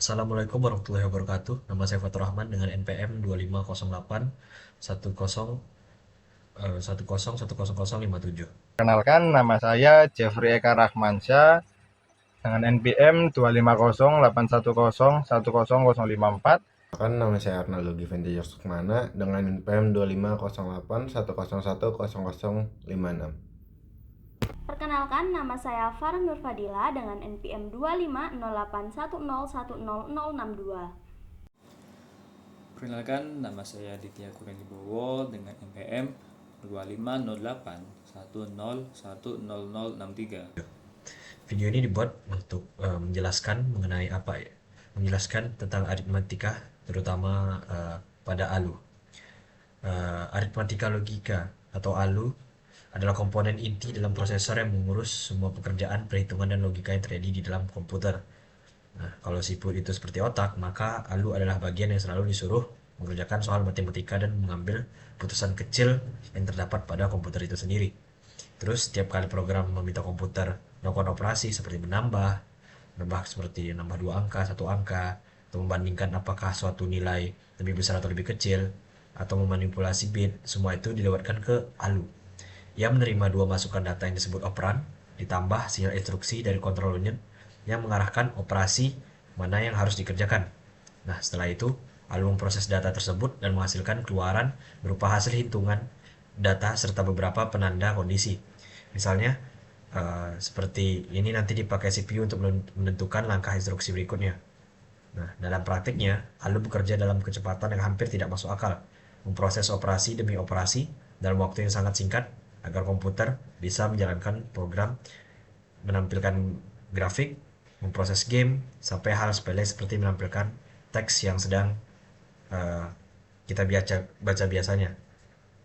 Assalamualaikum warahmatullahi wabarakatuh. Nama saya Fatur Rahman dengan NPM 2508 10 10 100057. Perkenalkan, nama saya Jeffrey Eka Rahmansyah dengan NPM 25081010054. Nama saya Arnaldo Givendi Sukmana dengan NPM 250810110056. Perkenalkan, nama saya Farah Nur Fadila dengan NPM 250810100062. Perkenalkan, nama saya Ditya Kurnibowo dengan NPM 250810101063. Video ini dibuat untuk menjelaskan mengenai apa ya? Menjelaskan tentang aritmatika, terutama pada ALU. Aritmatika logika atau ALU adalah komponen inti dalam prosesor yang mengurus semua pekerjaan, perhitungan, dan logika yang terjadi di dalam komputer. Nah, kalau siput itu seperti otak, maka ALU adalah bagian yang selalu disuruh mengerjakan soal matematika dan mengambil putusan kecil yang terdapat pada komputer itu sendiri. Terus setiap kali program meminta komputer melakukan operasi seperti menambah seperti nambah dua angka, satu angka, atau membandingkan apakah suatu nilai lebih besar atau lebih kecil, atau memanipulasi bit, semua itu dilewatkan ke ALU. Ia menerima dua masukan data yang disebut operan, ditambah sinyal instruksi dari control unit yang mengarahkan operasi mana yang harus dikerjakan. Nah, setelah itu, ALU memproses data tersebut dan menghasilkan keluaran berupa hasil hitungan data serta beberapa penanda kondisi. Misalnya, seperti ini nanti dipakai CPU untuk menentukan langkah instruksi berikutnya. Nah, dalam praktiknya, ALU bekerja dalam kecepatan yang hampir tidak masuk akal, memproses operasi demi operasi dalam waktu yang sangat singkat agar komputer bisa menjalankan program, menampilkan grafik, memproses game, sampai hal sepele seperti menampilkan teks yang sedang uh, kita baca biasanya.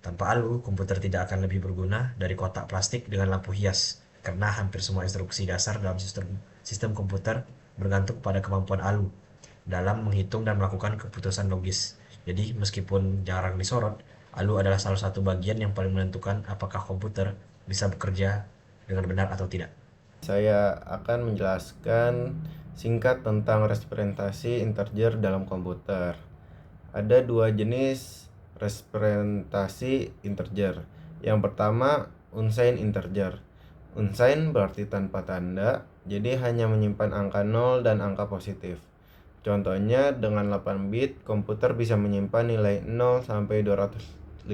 Tanpa ALU, komputer tidak akan lebih berguna dari kotak plastik dengan lampu hias, karena hampir semua instruksi dasar dalam sistem komputer bergantung pada kemampuan ALU dalam menghitung dan melakukan keputusan logis. Jadi, meskipun jarang disorot, ALU adalah salah satu bagian yang paling menentukan apakah komputer bisa bekerja dengan benar atau tidak. Saya akan menjelaskan singkat tentang representasi integer dalam komputer. Ada dua jenis representasi integer. Yang pertama, unsigned integer. Unsigned berarti tanpa tanda, jadi hanya menyimpan angka 0 dan angka positif. Contohnya, dengan 8 bit, komputer bisa menyimpan nilai 0 sampai 255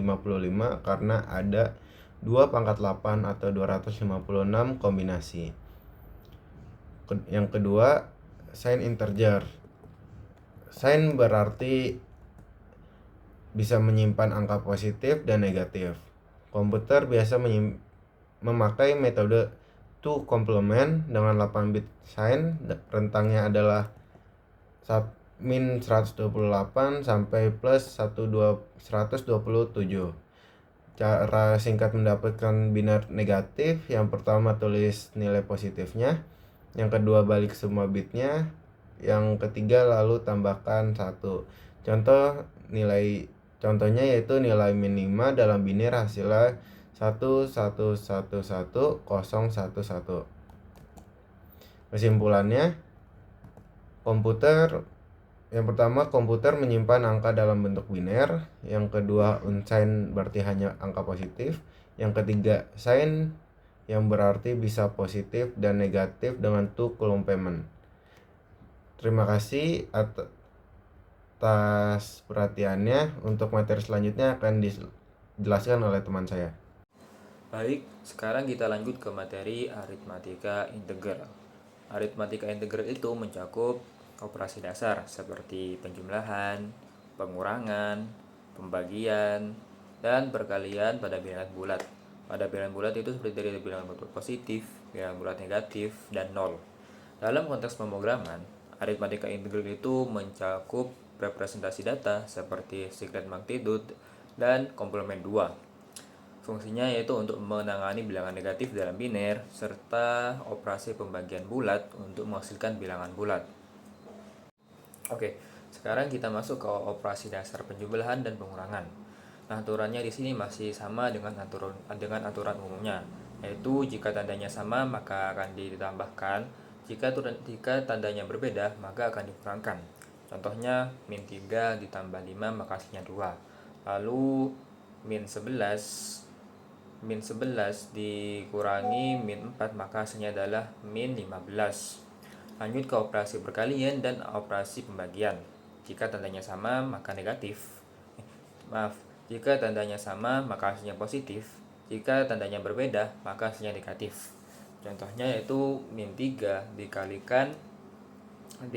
karena ada 2 pangkat 8 atau 256 kombinasi. Yang kedua, signed integer. Signed berarti bisa menyimpan angka positif dan negatif. Komputer biasa memakai metode to complement dengan 8 bit signed. Rentangnya adalah min 128 sampai plus 127. Cara singkat mendapatkan biner negatif, yang pertama tulis nilai positifnya, yang kedua balik semua bitnya, yang ketiga lalu tambahkan 1. Contohnya yaitu nilai min 5 dalam biner hasilnya 11110011. Kesimpulannya, yang pertama, komputer menyimpan angka dalam bentuk biner. Yang kedua, unsigned berarti hanya angka positif. Yang ketiga, signed yang berarti bisa positif dan negatif dengan to complement. Terima kasih atas perhatiannya. Untuk materi selanjutnya akan dijelaskan oleh teman saya. Baik, sekarang kita lanjut ke materi aritmatika integral. Aritmatika integral itu mencakup operasi dasar seperti penjumlahan, pengurangan, pembagian, dan perkalian pada bilangan bulat. Pada bilangan bulat itu seperti dari bilangan bulat positif, bilangan bulat negatif, dan nol. Dalam konteks pemrograman, aritmatika integral itu mencakup representasi data seperti secret magnitude dan komplement 2. Fungsinya yaitu untuk menangani bilangan negatif dalam biner serta operasi pembagian bulat untuk menghasilkan bilangan bulat. Oke, sekarang kita masuk ke operasi dasar penjumlahan dan pengurangan. Nah, aturannya di sini masih sama dengan aturan umumnya, yaitu jika tandanya sama maka akan ditambahkan Jika tandanya berbeda, maka akan dikurangkan. Contohnya, min 3 ditambah 5 maka hasilnya 2. Lalu min 11 dikurangi min 4 maka hasilnya adalah min 15. Lanjut ke operasi perkalian dan operasi pembagian. Jika tandanya sama maka negatif. Jika tandanya sama maka hasilnya positif. Jika tandanya berbeda maka hasilnya negatif. Contohnya yaitu min 3 dikalikan 15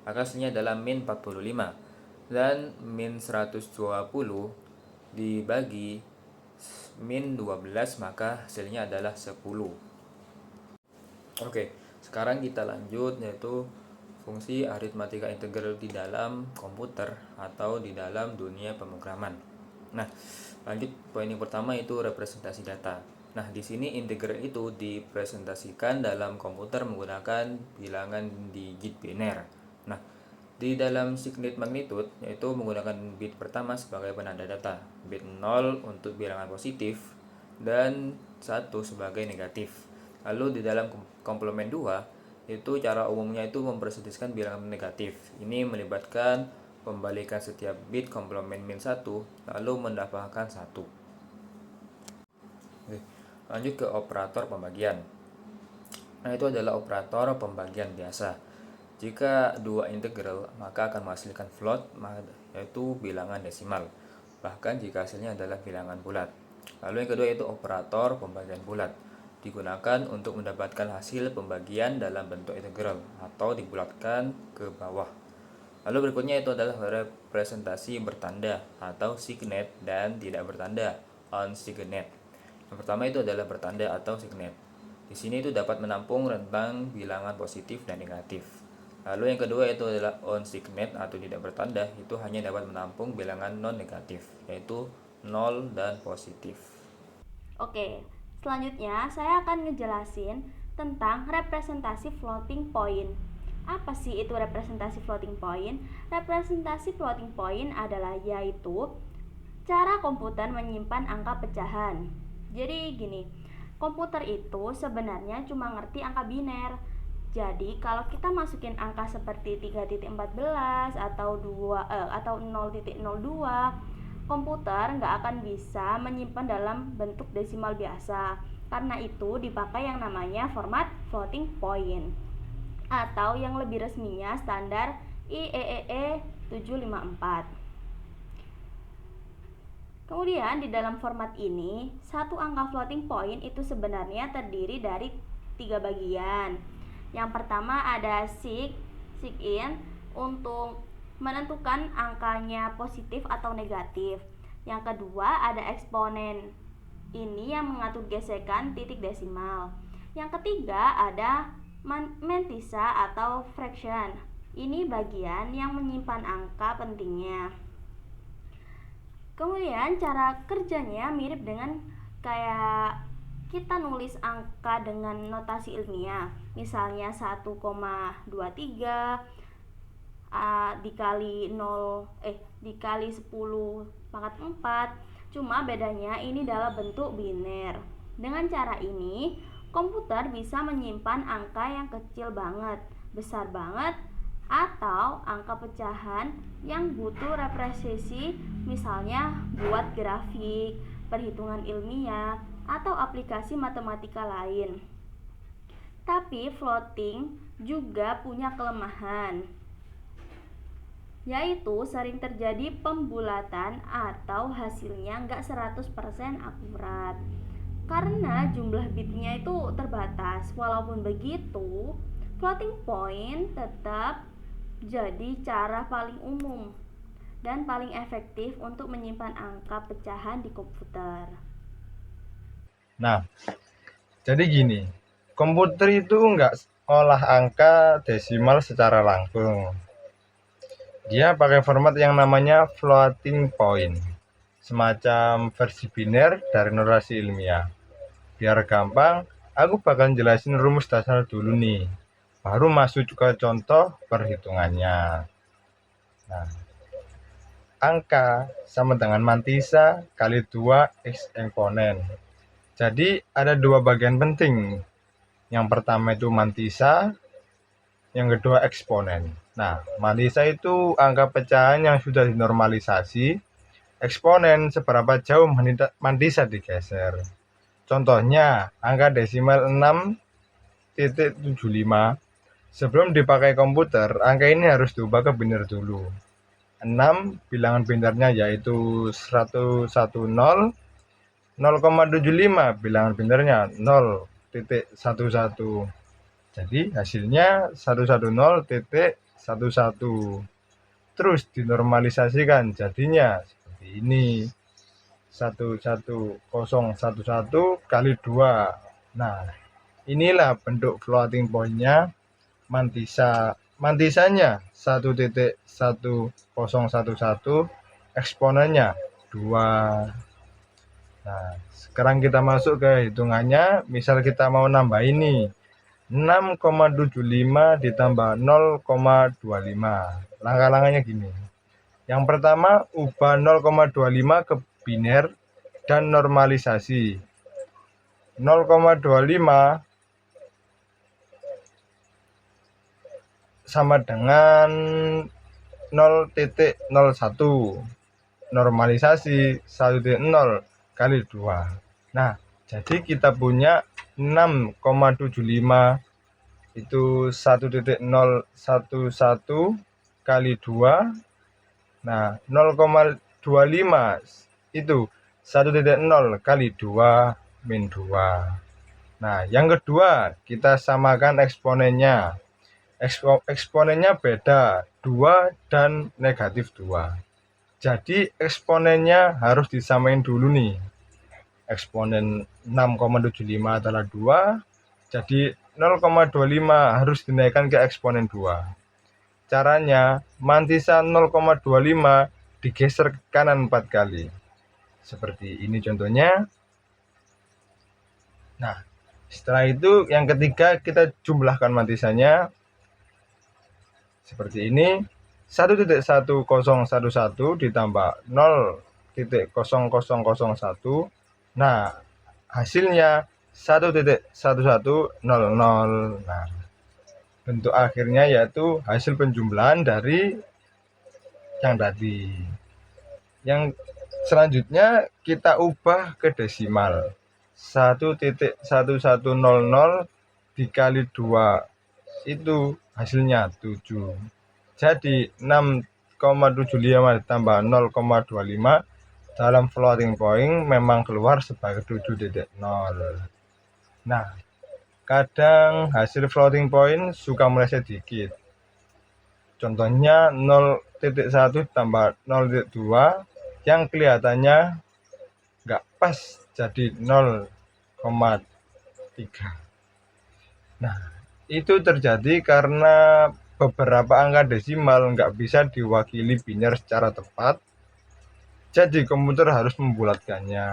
maka hasilnya adalah min 45, dan min 120 dibagi min 12 maka hasilnya adalah 10. Oke, sekarang kita lanjut yaitu fungsi aritmatika integral di dalam komputer atau di dalam dunia pemrograman. Nah, lanjut poin yang pertama itu representasi data. Nah, di sini integral itu dipresentasikan dalam komputer menggunakan bilangan digit biner. Nah, di dalam signet magnitude yaitu menggunakan bit pertama sebagai penanda data, bit 0 untuk bilangan positif dan 1 sebagai negatif. Lalu di dalam komplement 2 itu cara umumnya itu mempresentasikan bilangan negatif. Ini melibatkan pembalikan setiap bit komplement min 1 lalu mendapatkan 1. Lanjut ke operator pembagian. Nah, itu adalah operator pembagian biasa. Jika dua integral maka akan menghasilkan float, yaitu bilangan desimal. Bahkan jika hasilnya adalah bilangan bulat. Lalu yang kedua yaitu operator pembagian bulat. Digunakan untuk mendapatkan hasil pembagian dalam bentuk integral atau dibulatkan ke bawah. Lalu berikutnya itu adalah representasi bertanda atau signet dan tidak bertanda, on signet. Yang pertama itu adalah bertanda atau signet. Di sini itu dapat menampung rentang bilangan positif dan negatif. Lalu yang kedua itu adalah on signet atau tidak bertanda, itu hanya dapat menampung bilangan non negatif, yaitu 0 dan positif. Oke, selanjutnya saya akan ngejelasin tentang representasi floating point. Apa sih itu representasi floating point? Representasi floating point adalah yaitu cara komputer menyimpan angka pecahan. Jadi gini, komputer itu sebenarnya cuma ngerti angka biner. Jadi kalau kita masukin angka seperti 3.14 atau 0.02, komputer nggak akan bisa menyimpan dalam bentuk desimal biasa. Karena itu dipakai yang namanya format floating point atau yang lebih resminya standar IEEE 754. Kemudian di dalam format ini, satu angka floating point itu sebenarnya terdiri dari 3 bagian. Yang pertama ada sig in untuk menentukan angkanya positif atau negatif. Yang kedua ada eksponen. Ini yang mengatur gesekan titik desimal. Yang ketiga ada mantissa atau fraction. Ini bagian yang menyimpan angka pentingnya. Kemudian cara kerjanya mirip dengan kayak kita nulis angka dengan notasi ilmiah. Misalnya 1,23 dikali 10 pangkat 4. Cuma bedanya ini dalam bentuk biner. Dengan cara ini, komputer bisa menyimpan angka yang kecil banget, besar banget, atau angka pecahan yang butuh representasi, misalnya buat grafik, perhitungan ilmiah, atau aplikasi matematika lain. Tapi floating juga punya kelemahan, yaitu sering terjadi pembulatan atau hasilnya nggak 100% akurat karena jumlah bitnya itu terbatas. Walaupun begitu, floating point tetap jadi cara paling umum dan paling efektif untuk menyimpan angka pecahan di komputer. Nah, jadi gini, komputer itu nggak olah angka desimal secara langsung. Dia pakai format yang namanya floating point, semacam versi biner dari notasi ilmiah. Biar gampang, aku bakal jelasin rumus dasar dulu nih, baru masuk ke contoh perhitungannya. Nah, angka sama dengan mantissa kali 2 X eksponen. Jadi ada dua bagian penting. Yang pertama itu mantisa, yang kedua eksponen. Nah, mantisa itu angka pecahan yang sudah dinormalisasi, eksponen seberapa jauh mantisa digeser. Contohnya, angka desimal 6,75. Sebelum dipakai komputer, angka ini harus diubah ke biner dulu. 6 bilangan binernya yaitu 110, 0,75 bilangan binernya 0,11. Jadi hasilnya 110.11. Terus dinormalisasikan jadinya seperti ini. 11011 kali 2. Nah, inilah bentuk floating point-nya mantisa. Mantisanya 1.1011, eksponennya 2. Nah, sekarang kita masuk ke hitungannya. Misal kita mau nambah ini 6,75 ditambah 0,25. Langkah-langkahnya gini. Yang pertama, ubah 0,25 ke biner dan normalisasi. 0,25 sama dengan 0,01. Normalisasi 1,0 kali 2. Nah, jadi kita punya 6,75 itu 1,011 kali 2. Nah, 0,25 itu 1,0 kali 2 min 2. Nah, yang kedua kita samakan eksponennya. Eksponennya beda, 2 dan negatif 2. Jadi eksponennya harus disamain dulu nih. Eksponen 6,75 adalah 2, jadi 0,25 harus dinaikkan ke eksponen 2. Caranya, mantisa 0,25 digeser ke kanan 4 kali. Seperti ini contohnya. Nah, setelah itu yang ketiga kita jumlahkan mantisanya. Seperti ini. 1,1011 ditambah 0,0001. Nah, hasilnya 1,1100. Nah, bentuk akhirnya yaitu hasil penjumlahan dari yang tadi. Yang selanjutnya kita ubah ke desimal. 1,1100 dikali 2 itu hasilnya 7. Jadi 6,75 ditambah 0,25 dalam floating point memang keluar sebagai 7,0. Nah, kadang hasil floating point suka meleset dikit. Contohnya 0,1 tambah 0,2 yang kelihatannya nggak pas jadi 0,3. Nah, itu terjadi karena beberapa angka desimal nggak bisa diwakili biner secara tepat, jadi komputer harus membulatkannya.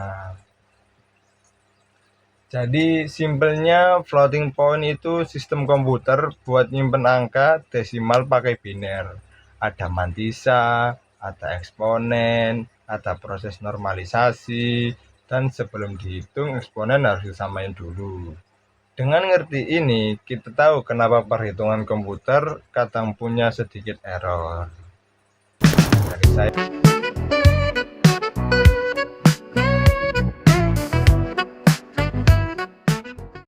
Jadi simpelnya floating point itu sistem komputer buat nyimpen angka desimal pakai biner. Ada mantisa, ada eksponen, ada proses normalisasi, dan sebelum dihitung eksponen harus disamain dulu. Dengan ngerti ini, kita tahu kenapa perhitungan komputer kadang punya sedikit error. Dari saya.